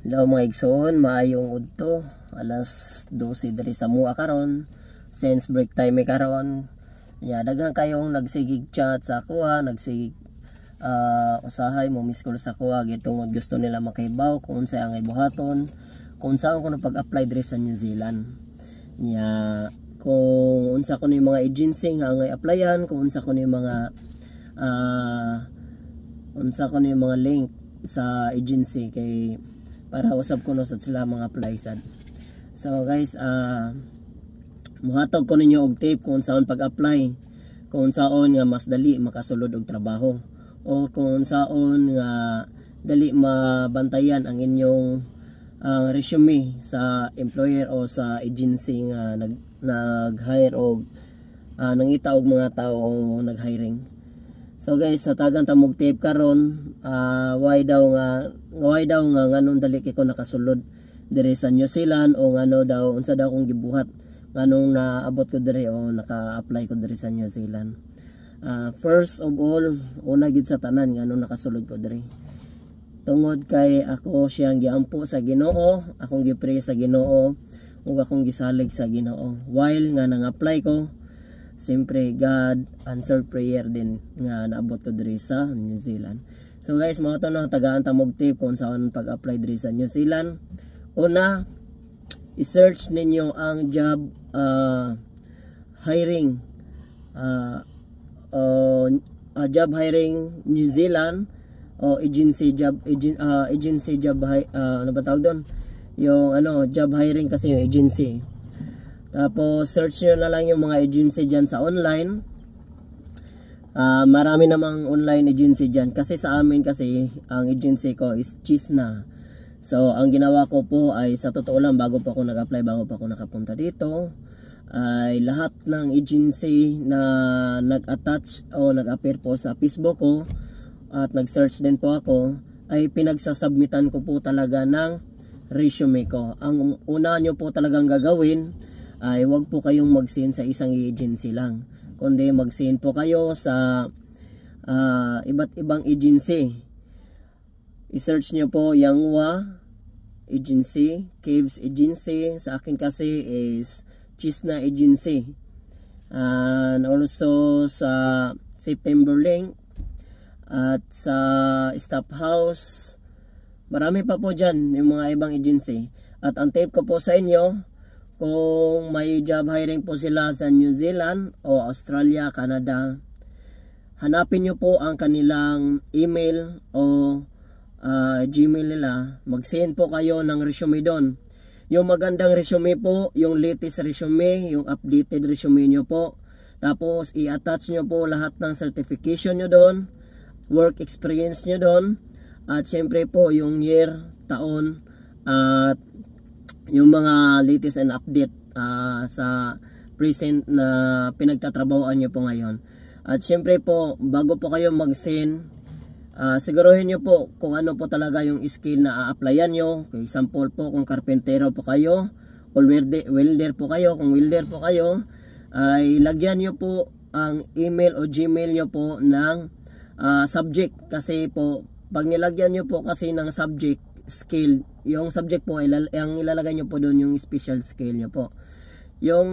Hello mga igsoon, maayong udto. Alas 12 diri sa mua karon. Since break time karon. Ya daghang kayong nagsigig chat sa kuha, nagsigig usahay mo miss call sa kuha gitungod gusto nila makahibaw kung unsay ang ibuhaton, kung saan ko pag-apply diri sa New Zealand. Ya kung unsa ko ni mga agency nga ang applyan, kung unsa ko ni mga link sa agency kay para usab ko no sa sila mga apply sad. So guys, muhatag ko ninyo og tip kung saan pag-apply, kung saan nga mas dali makasulod og trabaho, o kung saan nga dali mabantayan ang inyong resume sa employer o sa agency nga nag-hire o nangita og mga tao nag-hiring. So guys, sa tagang tamog tip karon, why daw nga nganong dali kay ko nakasulod diri sa New Zealand, o ngano daw unsa daw kong gibuhat nganong naabot ko diri o naka-apply ko diri sa New Zealand. First of all, una gid sa tanan nganong nakasulod ko diri. Tungod kay ako siyang giampo sa Ginoo, akong gipray sa Ginoo, ug akong gisalig sa Ginoo. While nga nang-apply ko, siyempre God answered prayer din nga naabot ko diri sa New Zealand. So guys, mga to na tagaan tamog tip kung saan pag-apply diri sa New Zealand. Una, i-search ninyo ang job hiring job hiring New Zealand o agency job ano ba tawag doon? Yung job hiring kasi yung agency. Tapos search nyo na lang yung mga agency dyan sa online. Marami namang online agency dyan. Kasi sa amin kasi ang agency ko is Chisna. So ang ginawa ko po ay, sa totoo lang, bago pa ako nag-apply, bago pa ako nakapunta dito, ay lahat ng agency na nag-attach o nag-appear po sa Facebook ko at nag-search din po ako, ay pinagsasubmitan ko po talaga ng resume ko. Ang una nyo po talagang gagawin ay wag po kayong mag-send sa isang agency lang, kundi mag-send po kayo sa iba't ibang agency. I-search nyo po Yanghua Agency, Caves Agency, sa akin kasi is Chisna Agency, and also sa September Link at sa Staff House. Marami pa po dyan yung mga ibang agency. At ang tip ko po sa inyo, kung may job hiring po sila sa New Zealand o Australia, Canada, hanapin nyo po ang kanilang email o Gmail nila. Mag-send po kayo ng resume doon. Yung magandang resume po, yung latest resume, yung updated resume nyo po. Tapos i-attach nyo po lahat ng certification nyo doon, work experience nyo doon, at syempre po yung year, taon, at yung mga latest and update sa present na pinagtatrabahoan nyo po ngayon. At syempre po, bago po kayo mag-send, siguruhin nyo po kung ano po talaga yung skill na a-applyan nyo. For example po, kung carpentero po kayo o welder po kayo, kung welder po kayo, ay lagyan nyo po ang email o Gmail nyo po ng subject. Kasi po, pag nilagyan nyo po kasi ng subject skill, yung subject po, ang ilalagay nyo po doon yung special skill nyo po. Yung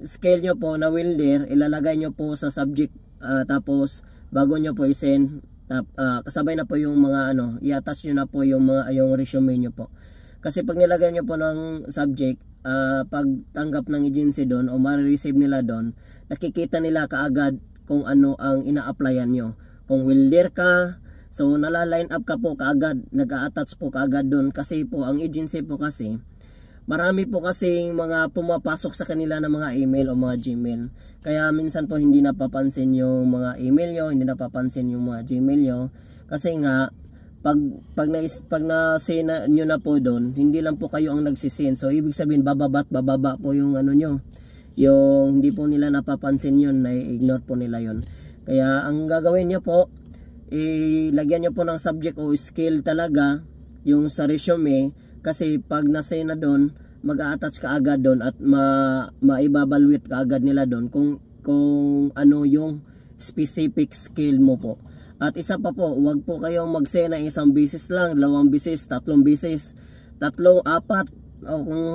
skill nyo po na welder, ilalagay nyo po sa subject, tapos bago nyo po i-send, kasabay na po yung mga i-attach nyo na po yung resume nyo po. Kasi pag nilagay nyo po ng subject, pag tanggap ng agency doon o ma-receive nila doon, nakikita nila kaagad kung ano ang ina-applyan nyo. Kung welder ka, so nala-line up ka po kaagad, nag-a-attach po kaagad doon. Kasi po ang agency po kasi, marami po kasing mga pumapasok sa kanila ng mga email o mga Gmail. Kaya minsan po hindi napapansin yung mga email nyo, hindi napapansin yung mga Gmail nyo. Kasi nga, pag na-send nyo na po doon, hindi lang po kayo ang nagsisend. So ibig sabihin, bababa po yung nyo. Yung hindi po nila napapansin yun, na-ignore po nila yun. Kaya ang gagawin nyo po, ilagyan nyo po ng subject o skill talaga yung sa resume. Kasi pag na-send na doon, mag-a-attach ka agad doon at ma-evaluate ka agad nila doon kung ano yung specific skill mo po. At isa pa po, wag po kayong mag-send na isang beses lang, 2 beses, 3 beses. tatlo, apat, o kung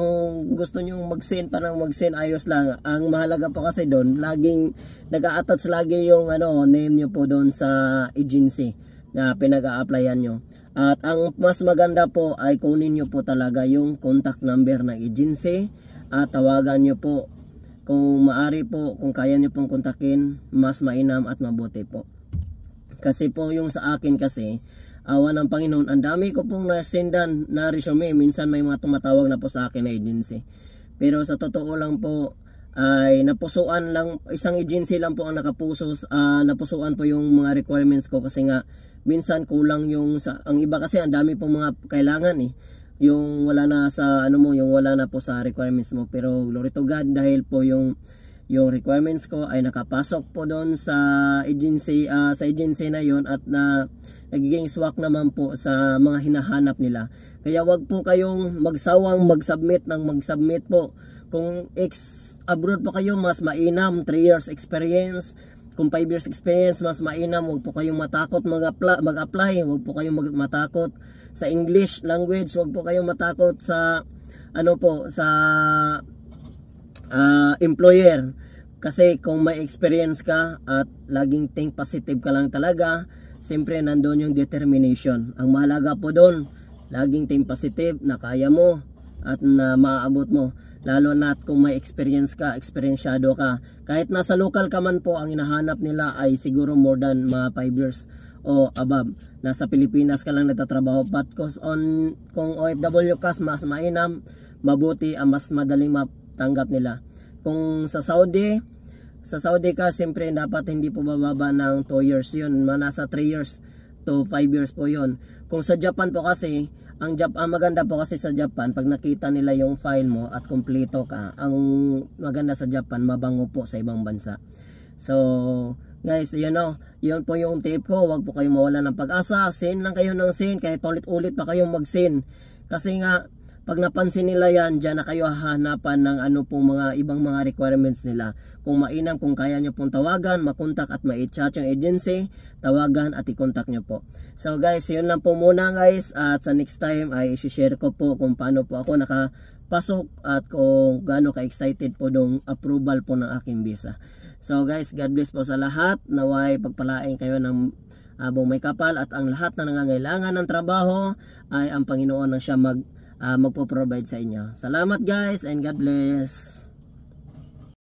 gusto nyo mag-send, parang mag-send, ayos lang. Ang mahalaga po kasi doon, laging nag-a-attach lagi yung name nyo po doon sa agency na pinag-a-applyan nyo. At ang mas maganda po ay kunin nyo po talaga yung contact number ng agency at tawagan nyo po. Kung maari po, kung kaya nyo pong kontakin, mas mainam at mabuti po. Kasi po yung sa akin kasi, awa ng Panginoon, ang dami ko pong nasendan na resume. Minsan may mga tumatawag na po sa akin na agency. Pero sa totoo lang po, ay napusuan lang, isang agency lang po ang napusuan po yung mga requirements ko kasi nga minsan kulang yung ang iba kasi ang dami pong mga kailangan yung wala na sa yung wala na po sa requirements mo. Pero glory to God, dahil po yung requirements ko ay nakapasok po doon sa agency na yon at nagiging swak naman po sa mga hinahanap nila. Kaya wag po kayong magsawang mag-submit po. Kung abroad po kayo, mas mainam 3 years experience. Kung 5 years experience, mas mainam. Wag po kayong matakot mag-apply. Wag po kayong matakot sa English language. Wag po kayong matakot sa employer. Kasi kung may experience ka at laging think positive ka lang talaga, siyempre nandun yung determination. Ang mahalaga po doon, laging think positive na kaya mo at na maaabot mo. Lalo na kung may experience ka, experiensyado ka. Kahit nasa local ka man po, ang hinahanap nila ay siguro more than mga 5 years o above. Nasa Pilipinas ka lang nagtatrabaho. But kung OFW ka, mas mainam, mabuti, mas madaling matanggap nila. Kung sa Saudi ka, siyempre dapat hindi po bababa ng 2 years yun. Nasa 3 years to 5 years po yun. Kung sa Japan po kasi, ang maganda po kasi sa Japan, pag nakita nila yung file mo at kumpleto ka, ang maganda sa Japan, mabango po sa ibang bansa. So, guys, yun po yung tip ko. Huwag po kayong mawala ng pag-asa. Send lang kayo ng send, kahit ulit-ulit pa kayong mag-send. Kasi nga, pag napansin nila yan, dyan na kayo hahanapan ng mga ibang mga requirements nila. Kung mainam, kung kaya nyo pong tawagan, makontak at ma-chat yung agency, tawagan at i-contact nyo po. So guys, yun lang po muna guys. At sa next time ay isi-share ko po kung paano po ako nakapasok at kung gaano ka-excited po dong approval po ng aking visa. So guys, God bless po sa lahat. Naway pagpalain kayo ng abong may kapal at ang lahat na nangangailangan ng trabaho ay ang Panginoon ang siya magpo-provide sa inyo. Salamat guys and God bless.